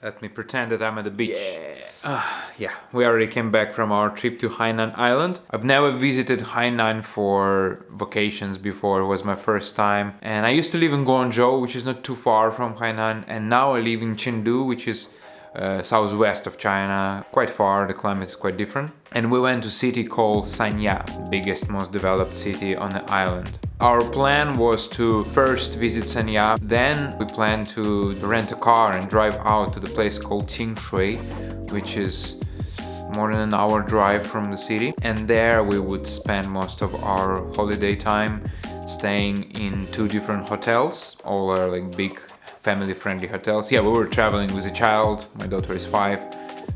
Let me pretend that I'm at the beach. Yeah, we already came back from our trip to Hainan Island. I've never visited Hainan for vacations before. It was my first time. And I used to live in Guangzhou, which is not too far from Hainan. And now I live in Chengdu, which is southwest of China, quite far. The climate is quite different. And we went to a city called Sanya, the biggest, most developed city on the island. Our plan was to first visit Sanya, then we planned to rent a car and drive out to the place called Tingshui, which is more than an hour drive from the city. And there we would spend most of our holiday time staying in two different hotels. All are like big family-friendly hotels. Yeah, we were traveling with a child. My daughter is 5,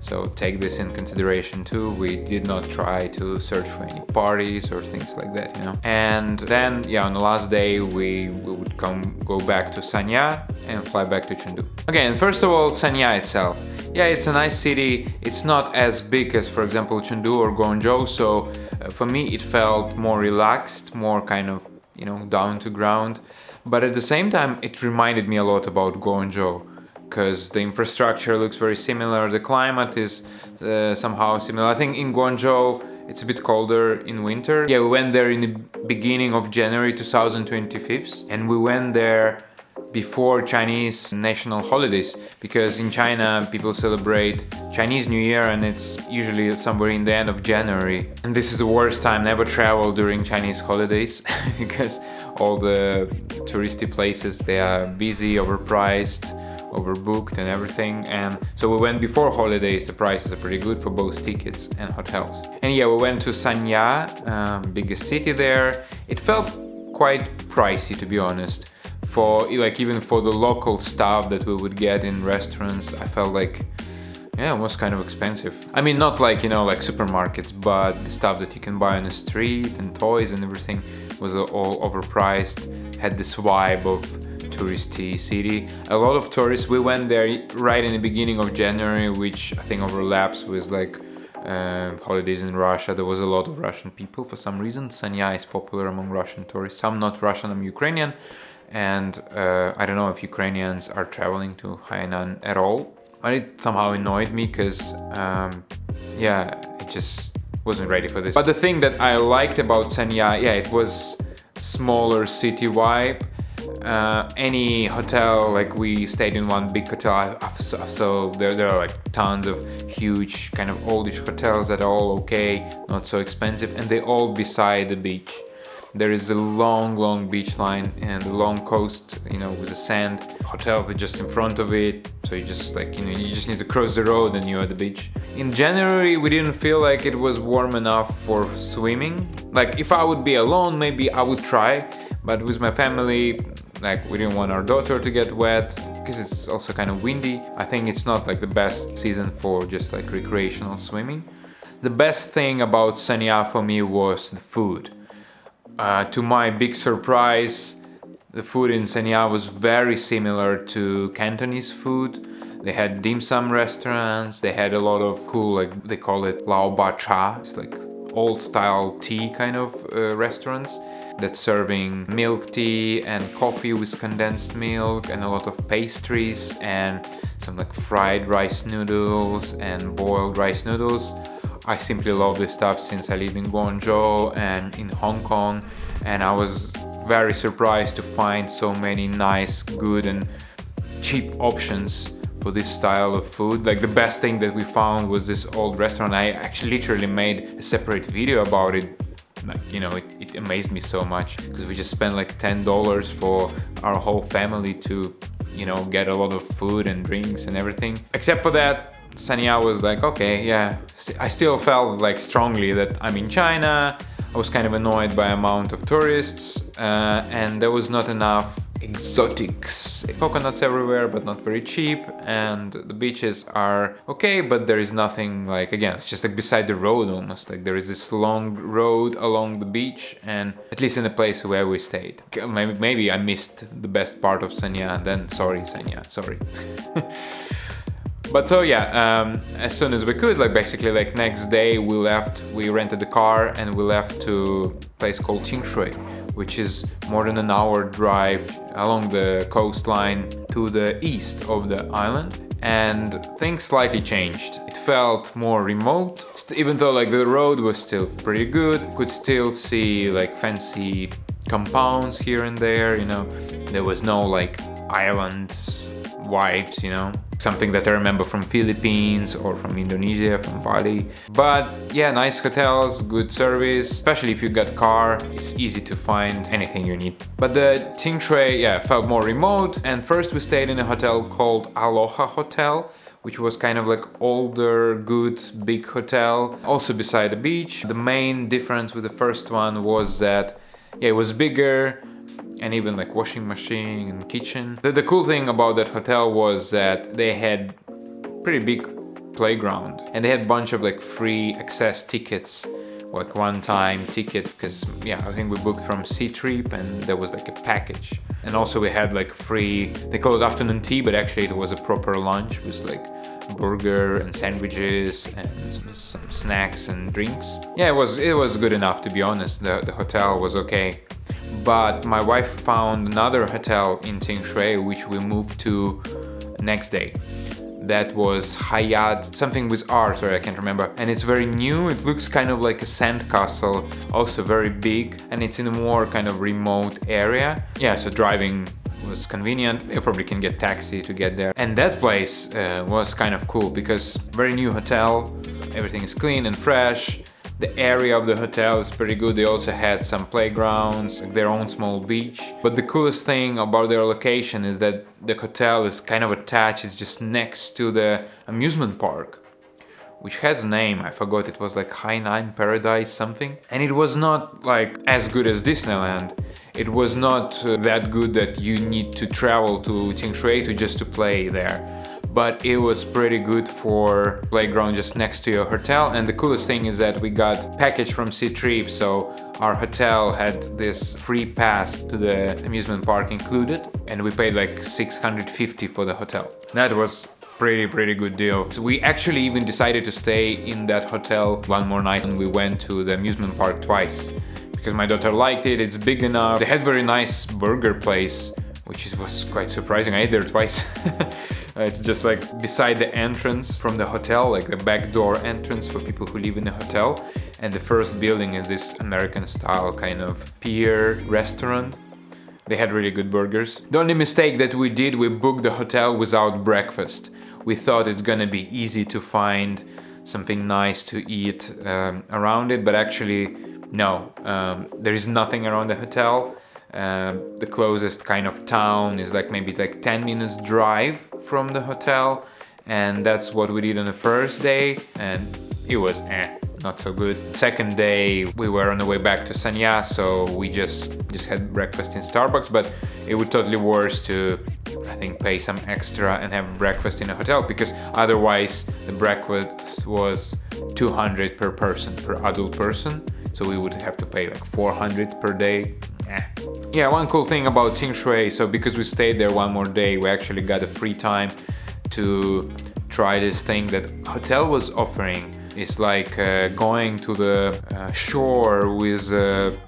so take this in consideration too. We did not try to search for any parties or things like that, you know. And then, yeah, on the last day we would go back to Sanya and fly back to Chengdu. Okay, and first of all, Sanya itself. Yeah, it's a nice city. It's not as big as, for example, Chengdu or Guangzhou, so for me it felt more relaxed, more kind of, you know, down to ground. But at the same time, it reminded me a lot about Guangzhou, because the infrastructure looks very similar, the climate is somehow similar. I think in Guangzhou it's a bit colder in winter. Yeah, we went there in the beginning of January 2025, and we went there before Chinese national holidays, because in China people celebrate Chinese New Year and it's usually somewhere in the end of January. And this is the worst time, never travel during Chinese holidays because all the touristy places, they are busy, overpriced, overbooked and everything. And so we went before holidays. The prices are pretty good for both tickets and hotels. And yeah, we went to Sanya, biggest city there. It felt quite pricey, to be honest. For like, even for the local stuff that we would get in restaurants, I felt like, yeah, it was kind of expensive. I mean, not like, you know, like supermarkets, but the stuff that you can buy on the street and toys and everything was all overpriced, had this vibe of touristy city. A lot of tourists, we went there right in the beginning of January, which I think overlaps with like holidays in Russia. There was a lot of Russian people for some reason. Sanya is popular among Russian tourists. I'm not Russian, I'm Ukrainian. And I don't know if Ukrainians are traveling to Hainan at all. But it somehow annoyed me because, yeah, it just wasn't ready for this. But the thing that I liked about Sanya, yeah, it was smaller city vibe. Any hotel, like we stayed in one big hotel, so there are like tons of huge kind of oldish hotels that are all okay, not so expensive, and they all beside the beach. There is a long beach line and a long coast, you know, with the sand. Hotels are just in front of it, so you just like, you know, you just need to cross the road and you're at the beach. In January, we didn't feel like it was warm enough for swimming. Like, if I would be alone, maybe I would try, but with my family, like, we didn't want our daughter to get wet because it's also kind of windy. I think it's not like the best season for just like recreational swimming. The best thing about Sanya for me was the food. To my big surprise, the food in Sanya was very similar to Cantonese food. They had dim sum restaurants, they had a lot of cool, like they call it lao ba cha, it's like old style tea kind of restaurants that's serving milk tea and coffee with condensed milk and a lot of pastries and some like fried rice noodles and boiled rice noodles. I simply love this stuff since I lived in Guangzhou and in Hong Kong, and I was very surprised to find so many nice, good and cheap options for this style of food. Like, the best thing that we found was this old restaurant. I actually literally made a separate video about it. Like, you know, it amazed me so much because we just spent like $10 for our whole family to, you know, get a lot of food and drinks and everything. Except for that, Sanya was like, okay, yeah, I still felt like strongly that I'm in China. I was kind of annoyed by the amount of tourists and there was not enough exotics. Coconuts everywhere, but not very cheap, and the beaches are okay, but there is nothing like, again, it's just like beside the road almost, like there is this long road along the beach, and at least in the place where we stayed. Maybe I missed the best part of Sanya, then sorry Sanya, sorry. But so yeah, as soon as we could, like basically like next day we rented the car and we left to a place called Tingshui, which is more than an hour drive along the coastline to the east of the island. and things slightly changed. It felt more remote, even though like the road was still pretty good. Could still see like fancy compounds here and there, you know. There was no like islands vibes, you know, something that I remember from Philippines or from Indonesia, from Bali. But yeah, nice hotels, good service, especially if you got car, it's easy to find anything you need. But the Tingshui, yeah, felt more remote, and first we stayed in a hotel called Aloha Hotel, which was kind of like older, good, big hotel, also beside the beach. The main difference with the first one was that, yeah, it was bigger, and even like washing machine and kitchen. The cool thing about that hotel was that they had pretty big playground, and they had a bunch of like free access tickets, like one-time ticket, because yeah, I think we booked from Sea Trip and there was like a package. And also we had like free, they call it afternoon tea, but actually it was a proper lunch with like burger and sandwiches and some snacks and drinks. Yeah, it was good enough, to be honest. The hotel was okay. But my wife found another hotel in Tingshui, which we moved to next day. That was Hayat, something with R, sorry, I can't remember. And it's very new, it looks kind of like a sandcastle, also very big, and it's in a more kind of remote area. Yeah, so driving was convenient. You probably can get taxi to get there. And that place was kind of cool because very new hotel, everything is clean and fresh. The area of the hotel is pretty good. They also had some playgrounds, their own small beach. But the coolest thing about their location is that the hotel is kind of attached, it's just next to the amusement park, which has a name, I forgot, it was like Hainan Paradise something. And it was not like as good as Disneyland. It was not that good that you need to travel to Tingshui just to play there. But it was pretty good for playground just next to your hotel. And the coolest thing is that we got package from Sea Trip, so our hotel had this free pass to the amusement park included, and we paid like 650 for the hotel. That was pretty good deal. So we actually even decided to stay in that hotel one more night, and we went to the amusement park twice because my daughter liked it. It's big enough. They had very nice burger place, which was quite surprising. I ate there twice. It's just like beside the entrance from the hotel, like the back door entrance for people who live in the hotel. And the first building is this American style kind of pier restaurant. They had really good burgers. The only mistake that we did, we booked the hotel without breakfast. We thought it's gonna be easy to find something nice to eat around it, but actually no, there is nothing around the hotel. The closest kind of town is like maybe like 10 minutes drive from the hotel, and that's what we did on the first day, and it was not so good. Second day we were on the way back to Sanya, so we just had breakfast in Starbucks, but it would totally worse to, I think, pay some extra and have breakfast in a hotel, because otherwise the breakfast was 200 per person, per adult person, so we would have to pay like 400 per day. Yeah, one cool thing about Tingshui, so because we stayed there one more day, we actually got a free time to try this thing that hotel was offering. It's like going to the shore with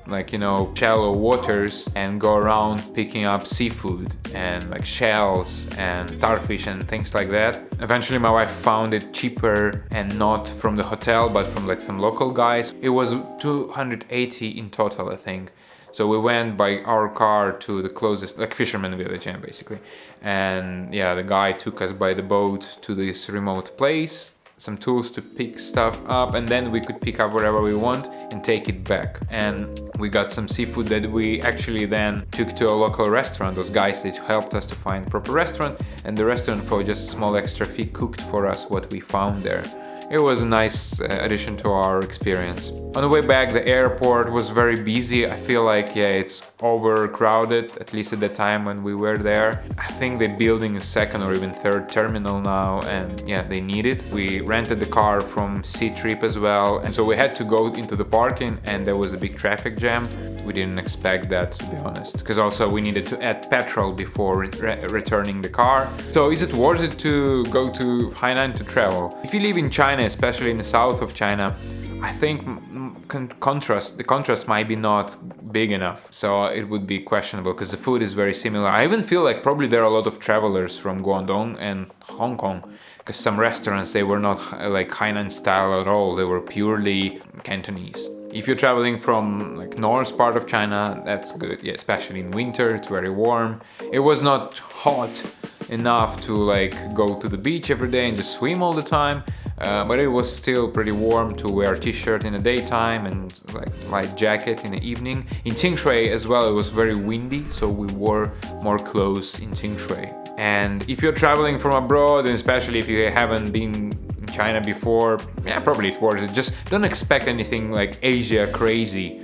like, you know, shallow waters and go around picking up seafood and like shells and starfish and things like that. Eventually my wife found it cheaper, and not from the hotel but from like some local guys. It was 280 in total, I think. So we went by our car to the closest, like fisherman village, yeah, basically. And yeah, the guy took us by the boat to this remote place, some tools to pick stuff up, and then we could pick up wherever we want and take it back. And we got some seafood that we actually then took to a local restaurant. Those guys, they helped us to find a proper restaurant, and the restaurant for just a small extra fee cooked for us what we found there. It was a nice addition to our experience. On the way back, the airport was very busy. I feel like, yeah, it's overcrowded, at least at the time when we were there. I think they're building a second or even third terminal now, and yeah, they need it. We rented the car from Sea Trip as well, and so we had to go into the parking, and there was a big traffic jam. We didn't expect that, to be honest, because also we needed to add petrol before returning the car. So is it worth it to go to Hainan to travel? If you live in China, especially in the south of China, I think contrast. The contrast might be not big enough, so it would be questionable because the food is very similar. I even feel like probably there are a lot of travelers from Guangdong and Hong Kong, because some restaurants, they were not like Hainan style at all. They were purely Cantonese. If you're traveling from like north part of China, that's good. Yeah, especially in winter, it's very warm. It was not hot enough to like go to the beach every day and just swim all the time, but it was still pretty warm to wear a t-shirt in the daytime and like light jacket in the evening. In Tingshui as well, it was very windy, so we wore more clothes in Tingshui. And if you're traveling from abroad, and especially if you haven't been in China before, yeah, probably it's worth it. Just don't expect anything like Asia crazy.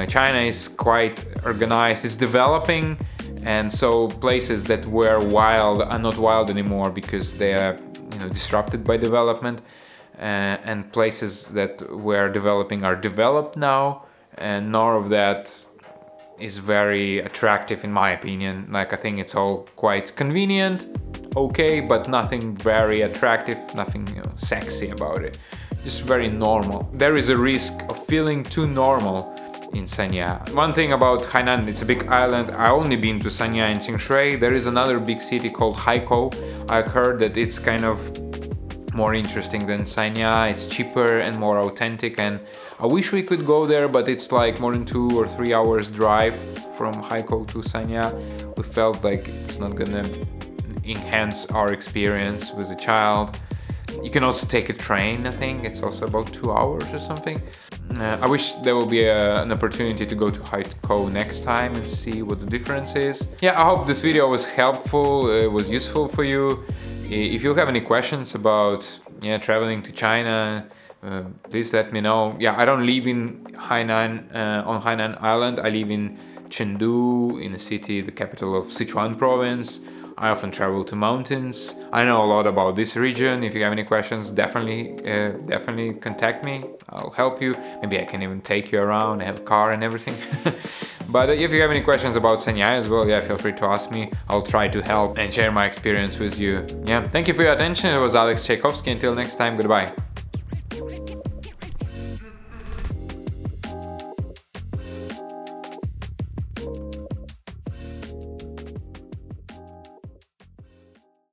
China is quite organized, it's developing, and so places that were wild are not wild anymore because they are, you know, disrupted by development, and places that were developing are developed now, and none of that is very attractive in my opinion. Like, I think it's all quite convenient, okay, but nothing very attractive, nothing, you know, sexy about it. Just very normal. There is a risk of feeling too normal in Sanya. One thing about Hainan, it's a big island. I only been to Sanya and Tingshui. There is another big city called Haikou. I've heard that it's kind of more interesting than Sanya. It's cheaper and more authentic, and I wish we could go there, but it's like more than 2 or 3 hours drive from Haikou to Sanya. We felt like it's not gonna enhance our experience with a child. You can also take a train, I think it's also about 2 hours or something. I wish there will be an opportunity to go to Haikou next time and see what the difference is. Yeah, I hope this video was helpful, was useful for you. If you have any questions about traveling to China, please let me know. Yeah, I don't live in Hainan, on Hainan Island. I live in Chengdu, in a city, the capital of Sichuan province. I often travel to mountains. I know a lot about this region. If you have any questions, definitely contact me. I'll help you. Maybe I can even take you around. I have a car and everything. But if you have any questions about Sanya as well, yeah, feel free to ask me. I'll try to help and share my experience with you. Yeah, thank you for your attention. It was Alex Tchaikovsky. Until next time, goodbye.